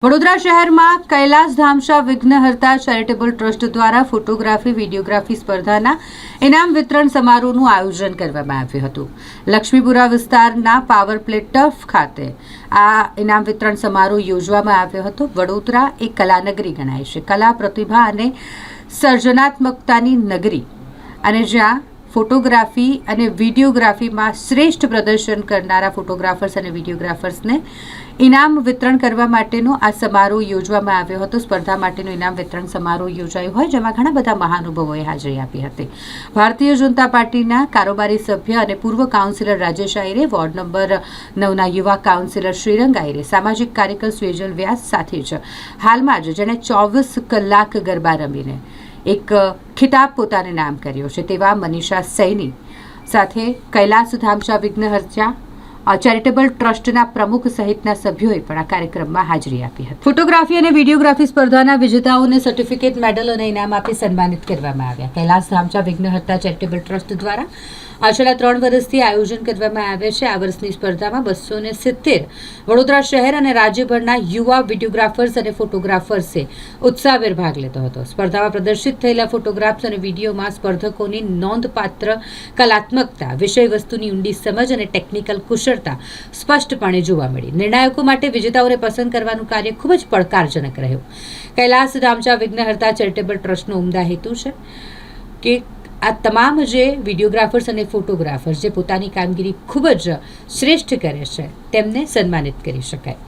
વડોદરા શહેરમાં Kailasdham Shah વિઘ્નહર્તા charitable trust દ્વારા photography videography સ્પર્ધાના ઇનામ વિતરણ સમારોહનું આયોજન કરવામાં આવ્યું હતું. લક્ષ્મીપુરા વિસ્તારના પાવર પ્લેટ ટર્ફ ખાતે આ ઇનામ વિતરણ સમારોહ યોજવામાં આવ્યો હતો. વડોદરા એક કલાનગરી ગણાય છે. કલા, પ્રતિભા અને સર્જનાત્મકતાની નગરી, અને જ્યાં ફોટોગ્રાફી અને વિડીયોગ્રાફીમાં શ્રેષ્ઠ પ્રદર્શન કરનારા ફોટોગ્રાફર્સ અને વિડીયોગ્રાફર્સને ઇનામ વિતરણ કરવા માટેનો આ સમારોહ યોજવામાં આવ્યો હતો. સ્પર્ધા માટેનો ઇનામ વિતરણ સમારોહ યોજાયો હોય જેમાં ઘણા બધા મહાનુભાવોએ હાજરી આપી હતી. ભારતીય જનતા પાર્ટીના કારોબારી સભ્ય અને પૂર્વ કાઉન્સિલર રાજેશ આહિરે, વોર્ડ નંબર 9ના યુવા કાઉન્સિલર શ્રીરંગ આહિરે, સામાજિક કાર્યકર સ્વેજલ વ્યાસ સાથે જ હાલમાં જ જેણે 24 કલાક ગરબા રમીને એક ખિતાબ પોતાને નામ કર્યો છે તેવા મનીષા સૈની સાથે કૈલાસધામ શાહ વિઘ્નહર્તા ચેરિટેબલ ટ્રસ્ટના પ્રમુખ સહિતના સભ્યોએ પણ આ કાર્યક્રમમાં હાજરી આપી હતી. ફોટોગ્રાફી અને વિડીયોગ્રાફી સ્પર્ધાના વિજેતાઓને સર્ટિફિકેટ, મેડલ અને ઇનામ આપી સન્માનિત કરવામાં આવ્યા. કૈલાસધામ શાહ વિઘ્નહર્તા ચેરિટેબલ ટ્રસ્ટ દ્વારા છેલ્લા 3 વર્ષથી આયોજન કરવામાં આવે છે. આ વર્ષની સ્પર્ધામાં 270 વડોદરા શહેર અને રાજ્યભરના યુવા વિડીયોગ્રાફર્સ અને ફોટોગ્રાફર્સે ઉત્સાહભેર ભાગ લીધો હતો. સ્પર્ધામાં પ્રદર્શિત થયેલા ફોટોગ્રાફ્સ અને વિડીયોમાં સ્પર્ધકોની નોંધપાત્ર કલાત્મકતા, વિષય વસ્તુની ઊંડી સમજ અને ટેકનિકલ કુશળતા સ્પષ્ટપણે જોવા મળી. નિર્ણાયકો માટે વિજેતાઓને પસંદ કરવાનું કાર્ય ખૂબ જ પડકારજનક રહ્યું. કૈલાસધામ શાહ વિઘ્નહર્તા ચેરિટેબલ ટ્રસ્ટનો ઉમદા હેતુ છે કે આ તમામ જે વિડીયોગ્રાફર્સ અને ફોટોગ્રાફર્સ જે પોતાની કામગીરી ખૂબ જ શ્રેષ્ઠ કરે છે તેમને સન્માનિત કરી શકાય.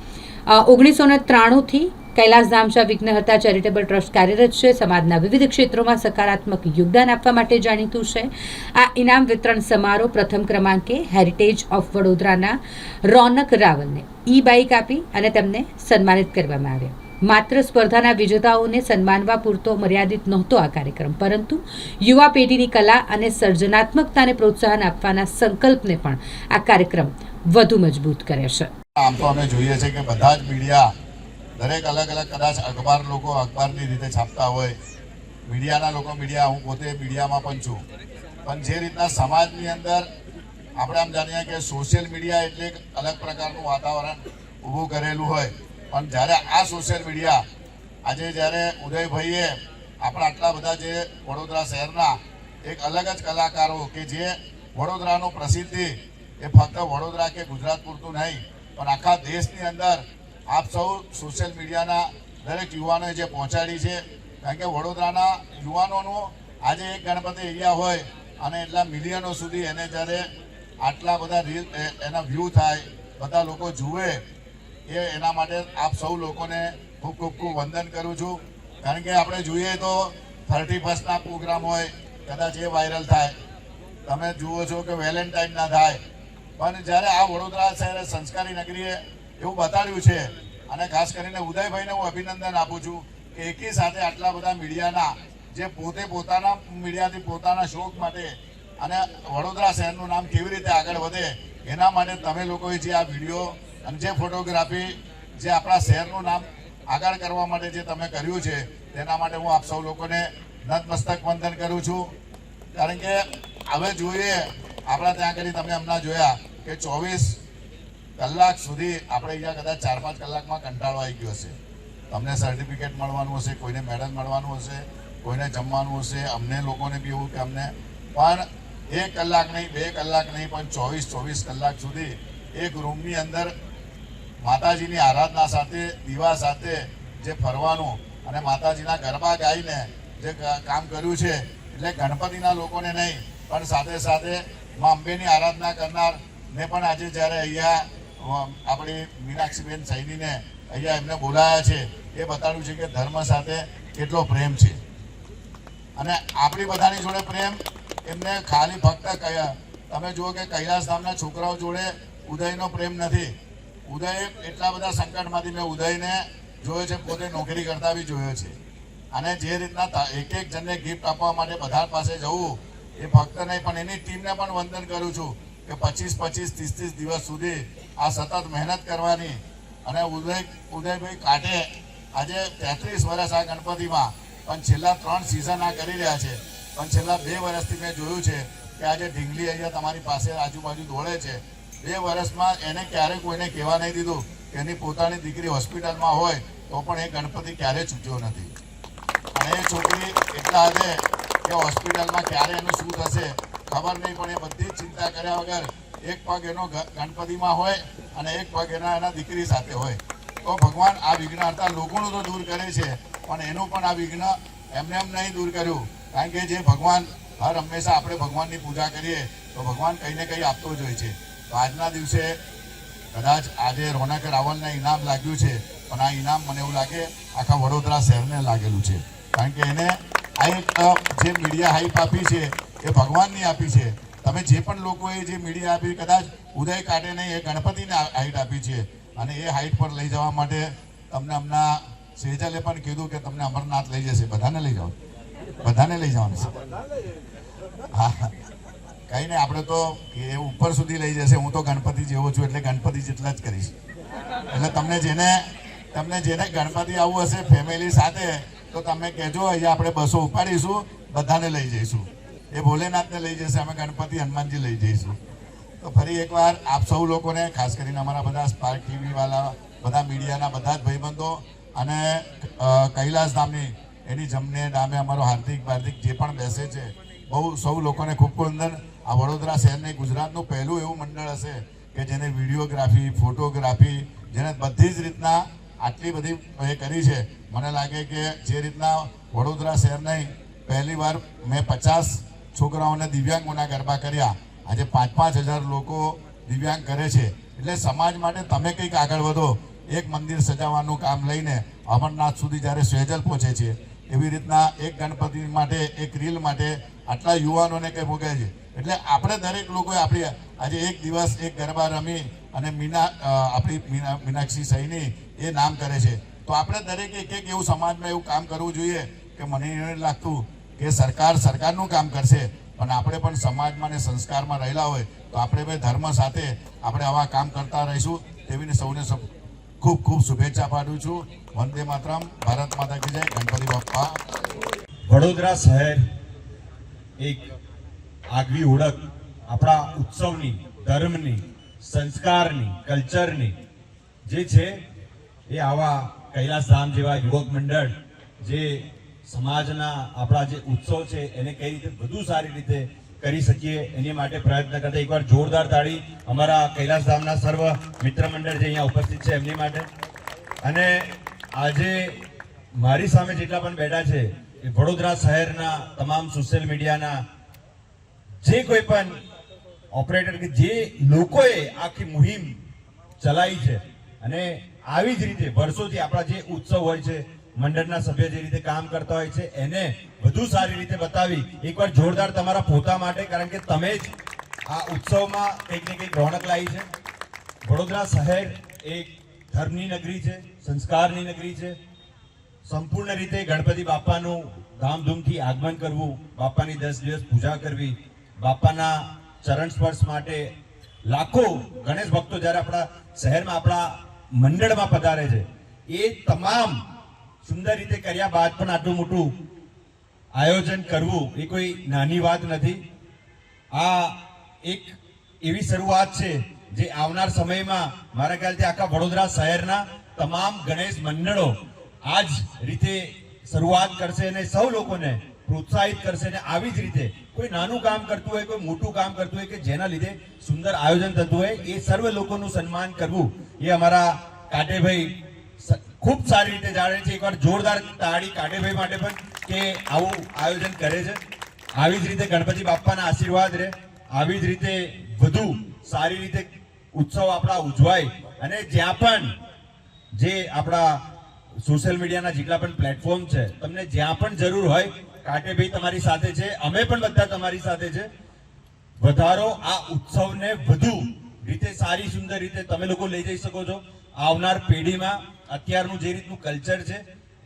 1993થી કૈલાસધામ શાહ વિઘ્નહર્તા ચેરિટેબલ ટ્રસ્ટ કાર્યરત છે. સમાજના વિવિધ ક્ષેત્રોમાં સકારાત્મક યોગદાન આપવા માટે જાણીતું છે. આ ઇનામ વિતરણ સમારોહ પ્રથમ ક્રમાંકે હેરિટેજ ઓફ વડોદરાના રોનક રાવલને બાઇક આપી અને તેમને સન્માનિત કરવામાં આવ્યા. માત્ર સ્પર્ધાના વિજેતાઓને સન્માનવા પૂરતો મર્યાદિત નહોતો આ કાર્યક્રમ, પરંતુ યુવા પેઢીની કલા અને સર્જનાત્મકતાને પ્રોત્સાહન આપવાના સંકલ્પને પણ આ કાર્યક્રમ વધુ મજબૂત કરે છે. આમ તો અમે જોઈએ છે કે બધા જ મીડિયા દરેક અલગ અલગ, કદાચ અખબાર લોકો અખબારની રીતે છાપતા હોય, મીડિયાના લોકો મીડિયા, હું પોતે મીડિયામાં પણ છું, પણ જે રીતના સમાજની અંદર આપણે આમ જાણીએ કે સોશિયલ મીડિયા એટલે એક અલગ પ્રકારનું વાતાવરણ ઊભું કરેલું હોય, પણ જ્યારે આ સોશિયલ મીડિયા આજે જ્યારે ઉદયભાઈએ આપણા આટલા બધા જે વડોદરા શહેરના એક અલગ જ કલાકારો કે જે વડોદરાનું પ્રસિદ્ધિ એ ફક્ત વડોદરા કે ગુજરાત પૂરતું નહીં પણ આખા દેશની અંદર આપ સૌ સોશિયલ મીડિયાના દરેક યુવાનોએ જે પહોંચાડી છે. કારણ કે વડોદરાના યુવાનોનું આજે એક ગણપતિ એરિયા હોય અને એટલા મિલિયનો સુધી એને જ્યારે આટલા બધા રીલ એના વ્યૂ થાય, બધા લોકો જુએ, એના માટે આપ સૌ લોકોને ખૂબ ખૂબ ખૂબ વંદન કરું છું. કારણ કે આપણે જોઈએ તો 31ના પ્રોગ્રામ હોય, કદાચ એ વાયરલ થાય, તમે જુઓ છો કે વેલેન્ટાઇનના થાય, પણ જ્યારે આ વડોદરા શહેર સંસ્કારી નગરીએ એવું બતાડ્યું છે, અને ખાસ કરીને ઉદયભાઈને હું અભિનંદન આપું છું કે એકી સાથે આટલા બધા મીડિયાના જે પોતે પોતાના મીડિયાથી પોતાના શોખ માટે અને વડોદરા શહેરનું નામ કેવી રીતે આગળ વધે એના માટે તમે લોકોએ જે આ વિડીયો અને જે ફોટોગ્રાફી જે આપણા શહેરનું નામ આગળ કરવા માટે જે તમે કર્યું છે તેના માટે હું આપ સૌ લોકોને નતમસ્તક વંદન કરું છું. કારણ કે હવે જોઈએ આપણા ત્યાં કરી તમે હમણાં જોયા કે 24 કલાક સુધી આપણે અહીંયા કદાચ 4-5 કલાકમાં કંટાળો આવી ગયો હશે. તમને સર્ટિફિકેટ મળવાનું હશે, કોઈને મેડલ મળવાનું હશે, કોઈને જમવાનું હશે, અમને લોકોને બી એવું કે અમને, પણ 1 કલાક નહીં, 2 કલાક નહીં, પણ 24 કલાક સુધી એક રૂમની અંદર માતાજીની આરાધના સાથે, દીવા સાથે જે ફરવાનું અને માતાજીના ગરબા ગાઈને જે કામ કર્યું છે, એટલે ગણપતિના લોકોને નહીં પણ સાથે સાથે મા અંબેની આરાધના કરનાર ને પણ આજે જ્યારે અહીંયા આપણી મીનાક્ષીબેન સૈનીને અહીંયા એમને બોલાયા છે, એ બતાવ્યું છે કે ધર્મ સાથે કેટલો પ્રેમ છે. અને આપણી બધાની જોડે પ્રેમ એમને ખાલી ફક્ત તમે જુઓ કે કૈલાસધામના છોકરાઓ જોડે ઉદયનો પ્રેમ નથી. ઉદય એટલા બધા સંકટમાંથી મેં ઉદયને જોયો છે, પોતે નોકરી કરતા બી જોયો છે. અને જે રીતના એક જણને ગિફ્ટ આપવા માટે બધા પાસે જવું એ ફક્ત નહીં, પણ એની ટીમને પણ વંદન કરું છું કે 25-25, 30-30 દિવસ સુધી આ સતત મહેનત કરવાની. અને ઉદયભાઈ કાંઠે આજે 33 વર્ષ આ ગણપતિમાં, પણ છેલ્લા 3 સિઝન આ કરી રહ્યા છે. પણ છેલ્લા 2 વર્ષથી મેં જોયું છે કે આજે ઢીંગલી અહીંયા તમારી પાસે આજુબાજુ દોડે છે. 2 વર્ષમાં એને ક્યારેય કોઈને કહેવા નહીં દીધું કે એની પોતાની દીકરી હોસ્પિટલમાં હોય તો પણ એ ગણપતિ ક્યારેય ચૂક્યો નથી. અને એ છોકરી એટલા હદે કે હોસ્પિટલમાં ક્યારે એનું શું થશે ખબર નહીં, પણ એ બધી જ ચિંતા કર્યા વગર એક પગ એનો ગણપતિમાં હોય અને એક પગ એના દીકરી સાથે હોય. તો ભગવાન આ વિઘ્ન હરતા લોકોનું તો દૂર કરે છે, પણ એનું પણ આ વિઘ્ન એમને એમ નહીં દૂર કર્યું. કારણ કે જે ભગવાન હર હંમેશા આપણે ભગવાનની પૂજા કરીએ તો ભગવાન કંઈ ને કંઈ આપતો જ હોય છે. તો આજના દિવસે કદાચ આજે રોનક રાવલને ઇનામ લાગ્યું છે, પણ આ ઇનામ મને એવું લાગે આખા વડોદરા શહેરને લાગેલું છે. કારણ કે એને આ એક જે મીડિયા હાઈપ આપી છે એ ભગવાનની આપી છે. તમે જે પણ લોકોએ જે મીડિયા આપી કદાચ ઉદય કાઢે નહીં, એ ગણપતિને હાઈટ આપી છે. અને એ હાઈટ પર લઈ જવા માટે તમને હમણાં સેજલે પણ કીધું કે તમને અમરનાથ લઈ જશે. બધાને લઈ જાઓ, બધાને લઈ જવાનું છે. હા, કંઈ નહીં, આપણે તો એ ઉપર સુધી લઈ જશે. હું તો ગણપતિ જેવો છું એટલે ગણપતિ જેટલા જ કરીશ. એટલે તમને જેને ગણપતિ આવવું હશે ફેમિલી સાથે તો તમે કહેજો, અહીંયા આપણે બસો ઉપાડીશું, બધાને લઈ જઈશું. એ ભોલેનાથને લઈ જશે, અમે ગણપતિ હનુમાનજી લઈ જઈશું. તો ફરી એકવાર આપ સૌ લોકોને, ખાસ કરીને અમારા બધા સ્પાર્ક ટીવી વાળા, બધા મીડિયાના બધા જ ભાઈબંધો અને કૈલાસ ધામની એની જમને ડામે અમારો હાર્દિક જે પણ બેસે છે, બહુ સૌ લોકોને ખૂબ ખૂબ અંદર. આ વડોદરા શહેરને ગુજરાતનું પહેલું એવું મંડળ હશે કે જેને વિડીયોગ્રાફી, ફોટોગ્રાફી, જેને બધી જ રીતના આટલી બધી એ કરી છે. મને લાગે કે જે રીતના વડોદરા શહેર નહીં, પહેલી વાર મેં 50 છોકરાઓને દિવ્યાંગોના ગરબા કર્યા. આજે 5,000 લોકો દિવ્યાંગ કરે છે. એટલે સમાજ માટે તમે કંઈક આગળ વધો. એક મંદિર સજાવવાનું કામ લઈને અમરનાથ સુધી જ્યારે સેજલ પહોંચે છે, એવી રીતના એક ગણપતિ માટે, એક રીલ માટે આટલા યુવાનોને કંઈ ભોગે છે. એટલે આપણે દરેક લોકોએ આપણી આજે એક દિવસ એક ગરબા રમી અને મીનાક્ષી સૈની એ નામ કરે છે. તો આપણે દરેક એક એવું સમાજમાં એવું કામ કરવું જોઈએ કે મને એવું લાગતું કે સરકારનું કામ કરશે, પણ આપણે પણ સમાજમાં અને સંસ્કારમાં રહેલા હોય તો આપણે બે ધર્મ સાથે આપણે આવા કામ કરતા રહીશું. તેવીને સૌને ખૂબ ખૂબ શુભેચ્છા પાઠવું છું. વંદે માતરમ. ભારત માતા કી જય. ગણપતિ બાપ્પા. વડોદરા શહેર એક આગવી ઓળખ આપણા ઉત્સવની, ધર્મની, સંસ્કારની, કલ્ચરની જે છે એ આવા કૈલાસધામ જેવા યુવક મંડળ જે સમાજના આપણા જે ઉત્સવ છે એને કઈ રીતે વધુ સારી રીતે કરી શકીએ એની માટે પ્રયત્ન કરતા એકવાર જોરદાર તાળી અમારા કૈલાસધામના સર્વ મિત્ર મંડળ જે અહીંયા ઉપસ્થિત છે એમની માટે. અને આજે મારી સામે જેટલા પણ બેઠા છે એ વડોદરા શહેરના તમામ સોશિયલ મીડિયાના જે કોઈ પણ ઓપરેટર કે જે લોકોએ આખી મુહિમ ચલાવી છે અને આવી જ રીતે વર્ષોથી આપણા જે ઉત્સવ હોય છે, મંડળના સભ્ય જે રીતે કામ કરતા હોય છે એને વધુ સારી રીતે બતાવી એકવાર જોરદાર તમારા પોતા માટે, કારણ કે તમે જ આ ઉત્સવમાં કંઈક ને કંઈક રોનક લાવી છે. વડોદરા શહેર એક ધર્મની નગરી છે, સંસ્કારની નગરી છે. સંપૂર્ણ રીતે ગણપતિ બાપાનું ધામધૂમથી આગમન કરવું, બાપાની 10 દિવસ પૂજા કરવી, બાપાના ચરણ સ્પર્શ માટે લાખો ગણેશ ભક્તો જ્યારે આપણા શહેરમાં આપણા મંડળમાં પધારે છે, એ તમામ સુંદર રીતે કર્યા બાદ પણ આટલું મોટું આયોજન કરવું એ કોઈ નાની વાત નથી. આ એક એવી શરૂઆત છે જે આવનાર સમયમાં મારા ખ્યાલથી આખા વડોદરા શહેરના તમામ ગણેશ મંડળો આ જ રીતે શરૂઆત કરશે અને સૌ લોકોને પ્રોત્સાહિત કરશે. અને આવી જ રીતે કોઈ નાનું કામ કરતું હોય, કોઈ મોટું કામ કરતું હોય કે જેના લીધે સુંદર આયોજન થતું હોય, એ સર્વ લોકોનું સન્માન કરવું એ અમારા કાટેભાઈ ખૂબ સારી રીતે જાણે છે. એકવાર જોરદાર તાળી કાટેભાઈ માટે પણ કે આવું આયોજન કરે છે. આવી જ રીતે ગણપતિ બાપાના આશીર્વાદ રહે, આવી જ રીતે વધુ સારી રીતે ઉત્સવ આપણા ઉજવાય. અને જ્યાં પણ જે આપણા સોશિયલ મીડિયાના જેટલા પણ પ્લેટફોર્મ છે, તમને જ્યાં પણ જરૂર હોય કાટેભાઈ તમારી સાથે છે, અમે પણ બધા તમારી સાથે છે. વધારો આ ઉત્સવને વધુ રીતે સારી સુંદર રીતે તમે લોકો લઈ જઈ શકો છો. આવનાર પેઢીમાં અત્યારનું જે રીતનું કલ્ચર છે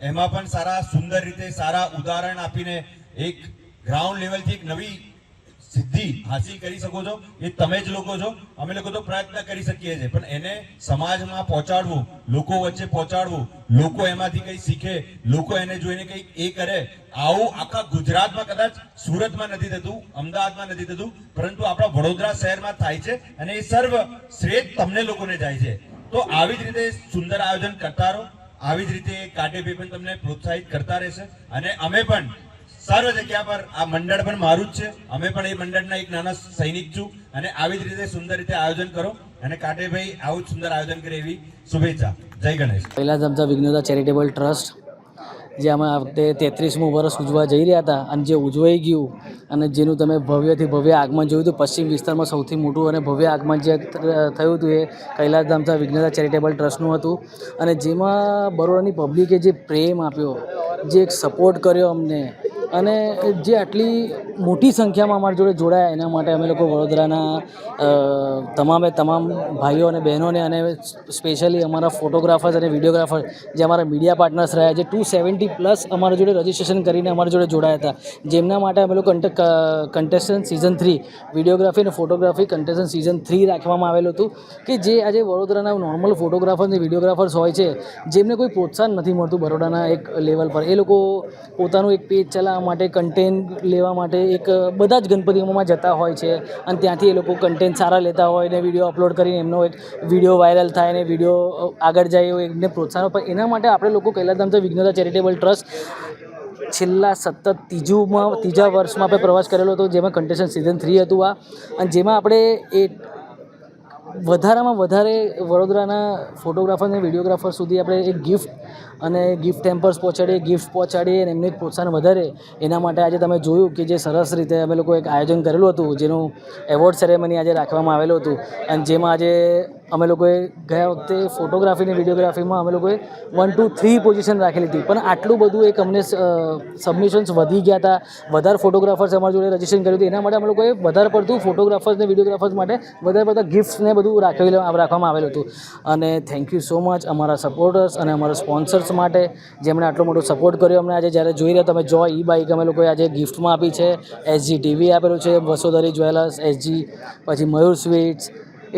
એમાં પણ સારા સુંદર રીતે સારા ઉદાહરણ આપીને એક ગ્રાઉન્ડ લેવલથી એક નવી સિદ્ધિ હાસિલ કરી શકો છો. એ તમે જ લોકો છો. અમે લોકો તો પ્રયત્ન કરી શકીએ છીએ, પણ એને સમાજમાં પહોંચાડવું, લોકો વચ્ચે પહોંચાડવું, લોકો એમાંથી કંઈ શીખે, લોકો એને જોઈને કંઈક એ કરે. આવું આખા ગુજરાતમાં કદાચ સુરતમાં નથી થતું, અમદાવાદમાં નથી થતું, પરંતુ આપણા વડોદરા શહેરમાં થાય છે અને એ સર્વ શ્રેય તમને લોકોને જાય છે. તો તો આવી જ રીતે સુંદર આયોજન કરતા રહો, આવી જ રીતે કાટેભે પણ તમને પ્રોત્સાહિત કરતા રહેશે. અને અમે પણ સર્વ જગ્યા પર આ મંડળ પણ મારું જ છે, અમે પણ એ મંડળના એક નાના સૈનિક છું. અને આવી જ રીતે સુંદર રીતે આયોજન કરો અને કાટેભાઈ આવું જ સુંદર આયોજન કરે એવી શુભેચ્છા. જય ગણેશ. કૈલાસ ધામચા વિઘ્નહર્તા ચેરિટેબલ ટ્રસ્ટ જે અમે આ વખતે 33મું વર્ષ ઉજવા જઈ રહ્યા હતા અને જે ઉજવાઈ ગયું અને જેનું તમે ભવ્યથી ભવ્ય આગમન જોયું હતું, પશ્ચિમ વિસ્તારમાં સૌથી મોટું અને ભવ્ય આગમન જે થયું હતું એ કૈલાસ ધામચા વિઘ્નહર્તા ચેરિટેબલ ટ્રસ્ટનું હતું. અને જેમાં બરોડાની પબ્લિકે જે પ્રેમ આપ્યો, જે એક સપોર્ટ કર્યો અમને, અને જે આટલી મોટી સંખ્યામાં અમારી જોડે જોડાયા એના માટે અમે લોકો વડોદરાના તમામે તમામ ભાઈઓ અને બહેનોને અને સ્પેશિયલી અમારા ફોટોગ્રાફર્સ અને વિડીયોગ્રાફર જે અમારા મીડિયા પાર્ટનર્સ રહ્યા, જે 270+ અમારા જોડે રજિસ્ટ્રેશન કરીને અમારી જોડે જોડાયા હતા, જેમના માટે અમે લોકો કન્ટેસ્ટન્ટ સિઝન 3 વિડીયોગ્રાફી અને ફોટોગ્રાફી કન્ટેસ્ટન્ટ સિઝન 3 રાખવામાં આવેલું હતું. કે જે આજે વડોદરાના નોર્મલ ફોટોગ્રાફર્સ અને વિડીયોગ્રાફર્સ હોય છે, જેમને કોઈ પ્રોત્સાહન નથી મળતું બરોડાના એક લેવલ પર, એ લોકો પોતાનું એક પેજ ચલાવવા માટે, કન્ટેન્ટ લેવા માટે એક બધા જ ગણપતિઓમાં જતા હોય છે અને ત્યાંથી એ લોકો કન્ટેન્ટ સારા લેતા હોય ને વિડીયો અપલોડ કરીને એમનો એક વિડીયો વાયરલ થાય ને વિડીયો આગળ જાય એવું એમને પ્રોત્સાહન. પણ એના માટે આપણે લોકો કૈલાસ ધામચા વિઘ્નહર્તા ચેરિટેબલ ટ્રસ્ટ છેલ્લા સતત ત્રીજા વર્ષમાં આપણે પ્રવાસ કરેલો હતો, જેમાં કન્ટેસ્ટન્ટ સિઝન 3 હતું આ, અને જેમાં આપણે એ વધારામાં વધારે વડોદરાના ફોટોગ્રાફર અને વિડીયોગ્રાફર સુધી આપણે એક ગિફ્ટ અને ગિફ્ટ ટેમ્પર્સ પહોંચાડીએ અને એમને એક પ્રોત્સાહન વધારે. એના માટે આજે તમે જોયું કે જે સરસ રીતે અમે લોકો એક આયોજન કરેલું હતું, જેનું એવોર્ડ સેરેમની આજે રાખવામાં આવેલું હતું. અને જેમાં આજે અમે લોકોએ ગયા વખતે ફોટોગ્રાફી અને વિડીયોગ્રાફીમાં અમે લોકોએ 1, 2, 3 પોઝિશન રાખેલી હતી, પણ આટલું બધું એક અમને સબમિશન્સ વધી ગયા હતા, વધારે ફોટોગ્રાફર્સ અમારી જોડે રજિસ્ટ્રેશન કર્યું હતું. એના માટે અમે લોકોએ વધારે પડતું ફોટોગ્રાફર્સ અને વિડીયોગ્રાફર્સ માટે વધારે પડતા ગિફ્ટ્સ ને બધું રાખવામાં આવેલું હતું. અને થેન્ક યુ સો મચ અમારા સપોર્ટર્સ અને અમારા સ્પોન્સર્સ માટે, જેમણે આટલો મોટો સપોર્ટ કર્યો અમને. આજે જ્યારે જોઈ રહ્યા તમે જોય બાઇક અમે લોકોએ આજે ગિફ્ટમાં આપી છે, SG ટીવી આપેલું છે, વસોધરી જ્વેલર્સ, SG, પછી મયુર સ્વીટ્સ,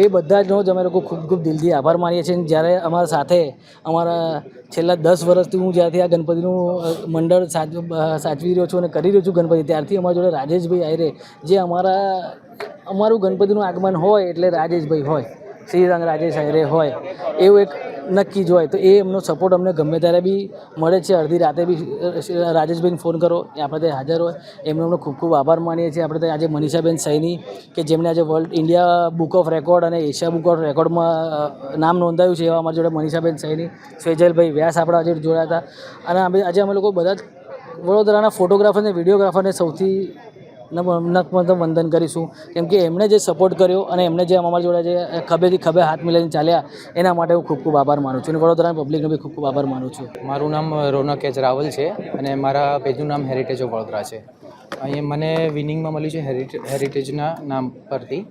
એ બધા જનો જ અમે લોકો ખૂબ ખૂબ દિલથી આભાર માનીએ છીએ. જ્યારે અમારા સાથે અમારા છેલ્લા 10 વર્ષથી હું જ્યારથી આ ગણપતિનું મંડળ સાચવી રહ્યો છું અને કરી રહ્યો છું ગણપતિ, ત્યારથી અમારા જોડે રાજેશભાઈ આયરે, જે અમારું ગણપતિનું આગમન હોય એટલે રાજેશભાઈ હોય, શ્રીરંગ રાજેશ આયરે હોય એવું એક નક્કી જ હોય. તો એ એમનો સપોર્ટ અમને ગમે ત્યારે બી મળે છે, અડધી રાતે બી રાજેશભાઈને ફોન કરો એ આપણે ત્યાં હાજર હોય. એમનો અમને ખૂબ ખૂબ આભાર માનીએ છીએ. આપણે ત્યાં આજે મનીષાબેન સૈની કે જેમણે આજે world India book of record અને એશિયા બુક ઓફ રેકોર્ડમાં નામ નોંધાયું છે, એવા અમારી જોડે મનીષાબેન સૈની, સ્વેજલભાઈ વ્યાસ આપણા આજે જોડાયા હતા. અને આજે અમે લોકો બધા જ વડોદરાના ફોટોગ્રાફર અને વિડીયોગ્રાફરને સૌથી વંદન કરીશું, કેમ કે એમણે જે સપોર્ટ કર્યો અને એમણે જે અમારી જોડે જે ખભેથી ખભે હાથ મિલાવીને ચાલ્યા, એના માટે હું ખૂબ ખૂબ આભાર માનું છું અને વડોદરાના પબ્લિકનો બી ખૂબ ખૂબ આભાર માનું છું. મારું નામ રોનક એચ રાવલ છે અને મારા પેજનું નામ હેરિટેજ ઓફ વડોદરા છે. અહીંયા મને વિનિંગમાં મળ્યું છે હેરિટેજના નામ પરથી.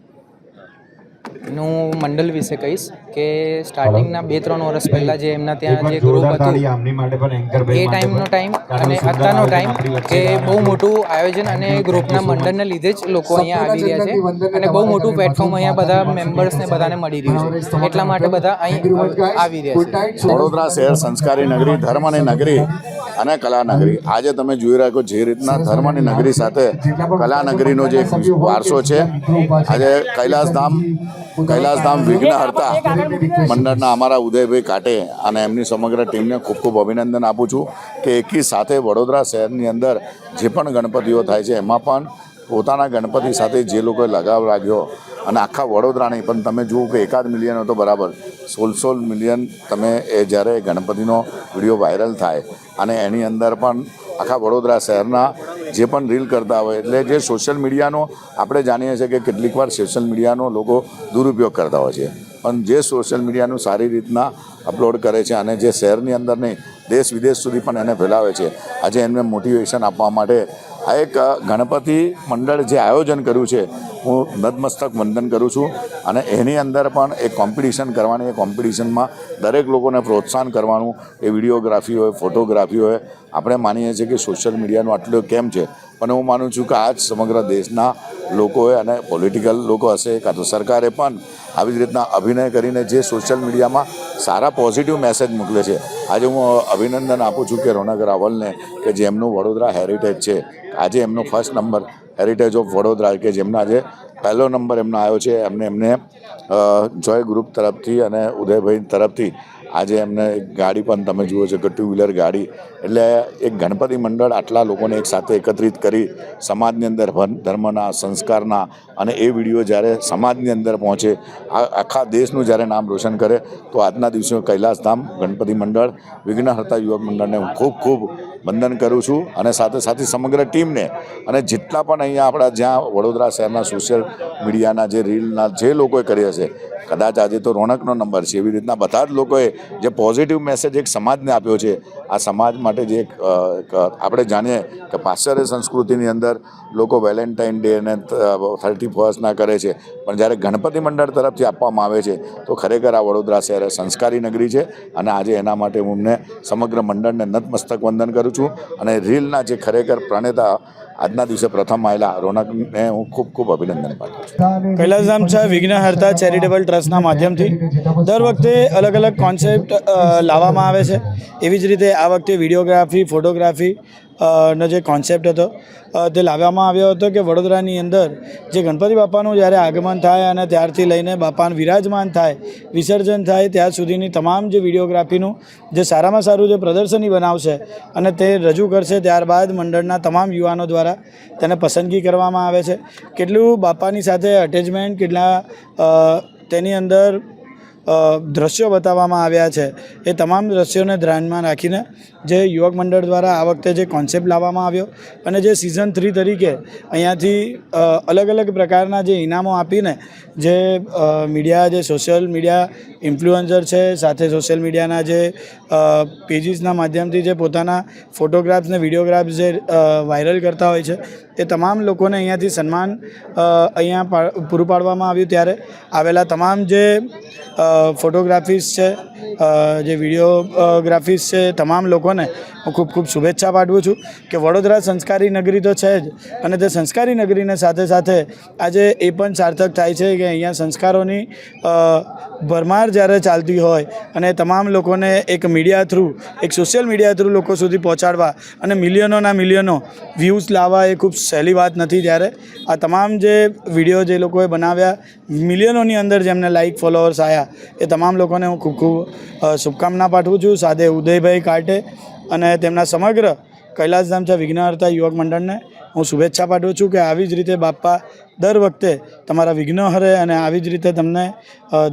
હું મંડળ વિશે કહીશ કે સ્ટાર્ટિંગના 2-3 વર્ષ પહેલાં જે એમના ત્યાં જે ગ્રુપ હતું એ ટાઈમનો ટાઈમ અને અત્યારનો ટાઈમ કે બહુ મોટું આયોજન અને ગ્રુપના મંડળને લીધે જ લોકો અહીંયા આવી રહ્યા છે અને બહુ મોટું પ્લેટફોર્મ અહીંયા બધા મેમ્બર્સને બધાને મળી રહ્યું છે, એટલા માટે બધા અહીં આવી રહ્યા છે. વડોદરા શહેર સંસ્કારી નગરી, ધર્મની નગરી અને કલા નગરી. આજે તમે જોઈ રહ્યા છો જે રીતના ધર્મની નગરી સાથે કલા નગરીનો જે વારસો છે, આજે કૈલાસધામ વિઘ્નહર્તા મંડળના અમારા ઉદયભાઈ કાટે અને એમની સમગ્ર ટીમને ખૂબ ખૂબ અભિનંદન આપું છું કે એકી સાથે વડોદરા શહેરની અંદર જે પણ ગણપતિઓ થાય છે એમાં પણ પોતાના ગણપતિ સાથે જે લોકોએ લગાવ રાખ્યો અને આખા વડોદરા નહીં પણ તમે જુઓ કે 1 મિલિયન તો બરાબર 16 મિલિયન તમે એ જ્યારે ગણપતિનો વિડીયો વાયરલ થાય અને એની અંદર પણ આખા વડોદરા શહેરના જે પણ રીલ કરતા હોય, એટલે જે સોશિયલ મીડિયાનો આપણે જાણીએ છીએ કે કેટલીક વાર સોશિયલ મીડિયાનો લોકો દુરુપયોગ કરતા હોય છે, પણ જે સોશિયલ મીડિયાનું સારી રીતના અપલોડ કરે છે અને જે શહેરની અંદર નહીં દેશ વિદેશ સુધી પણ એને ફેલાવે છે, આજે એમને મોટિવેશન આપવા માટે આ એક ગણપતિ મંડળ જે આયોજન કર્યું છે, હું નતમસ્તક વંદન કરું છું. અને એની અંદર પણ એક કોમ્પિટિશન કરવાની, એ કોમ્પિટિશનમાં દરેક લોકોને પ્રોત્સાહન કરવાનું, એ વિડીયોગ્રાફી હોય, ફોટોગ્રાફી હોય. આપણે માનીએ છીએ કે સોશિયલ મીડિયાનું આટલું કેમ છે, પણ હું માનું છું કે આ જ સમગ્ર દેશના લોકોએ અને પોલિટિકલ લોકો હશે કાં તો સરકારે પણ આવી જ રીતના અભિનય કરીને જે સોશિયલ મીડિયામાં સારા પોઝિટિવ મેસેજ મોકલે છે. આજે હું અભિનંદન આપું છું કે રોનક રાવલને કે જેમનું વડોદરા હેરિટેજ છે, આજે એમનો first number heritage of Vadodara કે જેમના આજે પહેલો નંબર એમનો આવ્યો છે. એમને જોય ગ્રુપ તરફથી અને ઉદયભાઈ તરફથી આજે એમને એક ગાડી પણ તમે જુઓ છો કે 2 વ્હીલર ગાડી, એટલે એક ગણપતિ મંડળ આટલા લોકોને એક સાથે એકત્રિત કરી સમાજની અંદર ધર્મના, સંસ્કારના અને એ વિડીયો જ્યારે સમાજની અંદર પહોંચે, આખા દેશનું જ્યારે નામ રોશન કરે, તો આજના દિવસે કૈલાસધામ ગણપતિ મંડળ વિઘ્નહર્તા યુવક મંડળને હું ખૂબ ખૂબ વંદન કરું છું અને સાથે સાથે સમગ્ર ટીમને અને જેટલા પણ અહીંયા આપણા જ્યાં વડોદરા શહેરના સોશિયલ મીડિયાના જે રીલના જે લોકોએ કર્યા છે, કદાચ આજે તો રોનકનો નંબર છે, એવી રીતના બધા જ લોકોએ જે પોઝિટિવ મેસેજ એક સમાજને આપ્યો છે. આ સમાજ માટે જે એક આપણે જાણીએ કે પાશ્ચાત્ય સંસ્કૃતિની અંદર લોકો વેલેન્ટાઇન ડે અને 31st કરે છે, પણ જ્યારે ગણપતિ મંડળ તરફથી આપવામાં આવે છે તો ખરેખર આ વડોદરા શહેર સંસ્કારી નગરી છે અને આજે એના માટે હું અમને સમગ્ર મંડળને નતમસ્તક વંદન કરું છું અને રીલના જે ખરેખર પ્રણેતા આજના દિવસે પ્રથમ આવેલા રોનકને હું ખૂબ ખૂબ અભિનંદન પાઠવું છું. કૈલાસધામ છે વિઘ્નહર્તા ચેરિટેબલ ટ્રસ્ટના માધ્યમથી દર વખતે અલગ અલગ કોન્સેપ્ટ લાવવામાં આવે છે. એવી જ રીતે આ વખતે વિડીયોગ્રાફી, ફોટોગ્રાફી નો જે કોન્સેપ્ટ હતો તે લાવવામાં આવ્યો હતો કે વડોદરાની અંદર જે ગણપતિ બાપાનું જ્યારે આગમન થાય અને ત્યારથી લઈને બાપાનું વિરાજમાન થાય, વિસર્જન થાય ત્યાં સુધીની તમામ જે વિડીયોગ્રાફીનું જે સારામાં સારું જે પ્રદર્શની બનાવશે અને તે રજૂ કરશે, ત્યારબાદ મંડળના તમામ યુવાનો દ્વારા તેને પસંદગી કરવામાં આવે છે. કેટલું બાપાની સાથે અટેચમેન્ટ, કેટલા તેની અંદર દ્રશ્યો બતાવવામાં આવ્યા છે, એ તમામ દ્રશ્યોને ધ્યાનમાં રાખીને જે યુવક મંડળ દ્વારા આ વખતે જે કોન્સેપ્ટ લાવવામાં આવ્યો અને જે સિઝન 3 તરીકે અહીંયાથી અલગ અલગ પ્રકારના જે ઇનામો આપીને જે મીડિયા, જે સોશિયલ મીડિયા ઇન્ફ્લુએન્સર છે, સાથે સોશિયલ મીડિયાના જે પેજીસના માધ્યમથી જે પોતાના ફોટોગ્રાફ્સ ને વિડીયોગ્રાફ્સ જે વાયરલ કરતા હોય છે, એ તમામ લોકોને અહીંયાથી સન્માન અહીંયા પૂરું પાડવામાં આવ્યું. ત્યારે આવેલા તમામ જે ફોટોગ્રાફીસ છે, જે વિડીયોગ્રાફીસ છે, તમામ લોકોને હું ખૂબ ખૂબ શુભેચ્છા પાઠવું છું કે વડોદરા સંસ્કારી નગરી તો છે જ, અને તે સંસ્કારી નગરીને સાથે સાથે આજે એ પણ સાર્થક થાય છે કે અહીંયા સંસ્કારોની ભરમાર જ્યારે ચાલતી હોય અને તમામ લોકોને એક મીડિયા થ્રુ, એક સોશિયલ મીડિયા થ્રુ લોકો સુધી પહોંચાડવા અને મિલિયનોના મિલિયનો વ્યૂઝ લાવવા એ ખૂબ સહેલી વાત નથી. ત્યારે આ તમામ જે વિડીયો જે લોકોએ બનાવ્યા, મિલિયનોની અંદર જેમને લાઇક, ફોલોઅર્સ આવ્યા, એ તમામ લોકોને હું ખૂબ ખૂબ શુભકામના પાઠવું છું. સાથે ઉદયભાઈ કાટે અને તેમના સમગ્ર કૈલાસધામ છે વિઘ્નહર્તા યુવક મંડળને હું શુભેચ્છા પાઠવું છું કે આવી જ રીતે બાપા દર વખતે તમારા વિઘ્નો હરે અને આવી જ રીતે તમને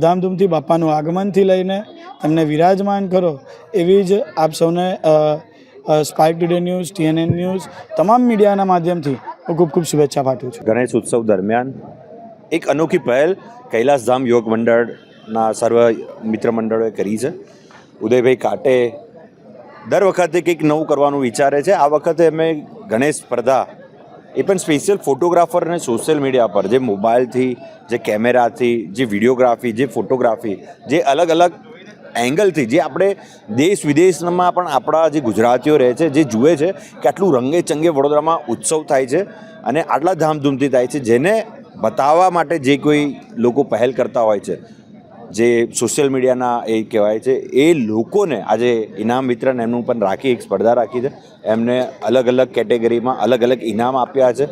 ધામધૂમથી બાપાનું આગમનથી લઈને તમને વિરાજમાન કરો, એવી જ આપ સૌને spark today news, TNN news, તમામ મીડિયાના માધ્યમથી હું ખૂબ ખૂબ શુભેચ્છા પાઠવું છું. ગણેશ ઉત્સવ દરમિયાન એક અનોખી પહેલ કૈલાસધામ યુવક મંડળના સર્વ મિત્ર મંડળોએ કરી છે. ઉદયભાઈ કાટે દર વખતે કંઈક નવું કરવાનું વિચારે છે. આ વખતે અમે ગણેશ સ્પર્ધા, એ પણ સ્પેશિયલ ફોટોગ્રાફર અને સોશિયલ મીડિયા પર જે મોબાઈલથી, જે કેમેરાથી, જે વિડીયોગ્રાફી, જે ફોટોગ્રાફી, જે અલગ અલગ એંગલથી, જે આપણે દેશ વિદેશમાં પણ આપણા જે ગુજરાતીઓ રહે છે, જે જુએ છે કે આટલું રંગે ચંગે વડોદરામાં ઉત્સવ થાય છે અને આટલા ધામધૂમથી થાય છે, જેને બતાવવા માટે જે કોઈ લોકો પહેલ કરતા હોય છે, જે સોશિયલ મીડિયાના એ કહેવાય છે, એ લોકોને આજે ઇનામ વિતરણ એમનું પણ રાખી, એક સ્પર્ધા રાખી છે. એમને અલગ અલગ કેટેગરીમાં અલગ અલગ ઇનામ આપ્યા છે.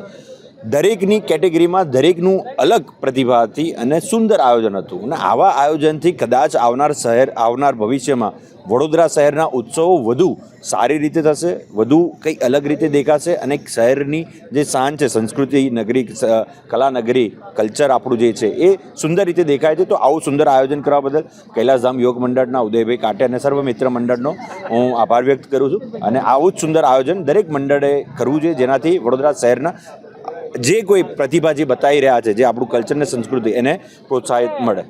દરેકની કેટેગરીમાં દરેકનું અલગ પ્રતિભાથી અને સુંદર આયોજન હતું અને આવા આયોજનથી કદાચ આવનાર ભવિષ્યમાં વડોદરા શહેરના ઉત્સવો વધુ સારી રીતે થશે, વધુ કંઈક અલગ રીતે દેખાશે અને શહેરની જે શાન છે, સંસ્કૃતિ નગરી, કલા નગરી, કલ્ચર આપણું જે છે એ સુંદર રીતે દેખાય છે. તો આવું સુંદર આયોજન કરવા બદલ કૈલાસધામ યોગ મંડળના ઉદયભાઈ કાટે અને સર્વ મિત્ર મંડળનો હું આભાર વ્યક્ત કરું છું અને આવું જ સુંદર આયોજન દરેક મંડળે કરવું જોઈએ, જેનાથી વડોદરા શહેરના જે કોઈ પ્રતિભા જે બતાવી રહ્યા છે, જે આપણું કલ્ચર ને સંસ્કૃતિ, એને પ્રોત્સાહિત મળે.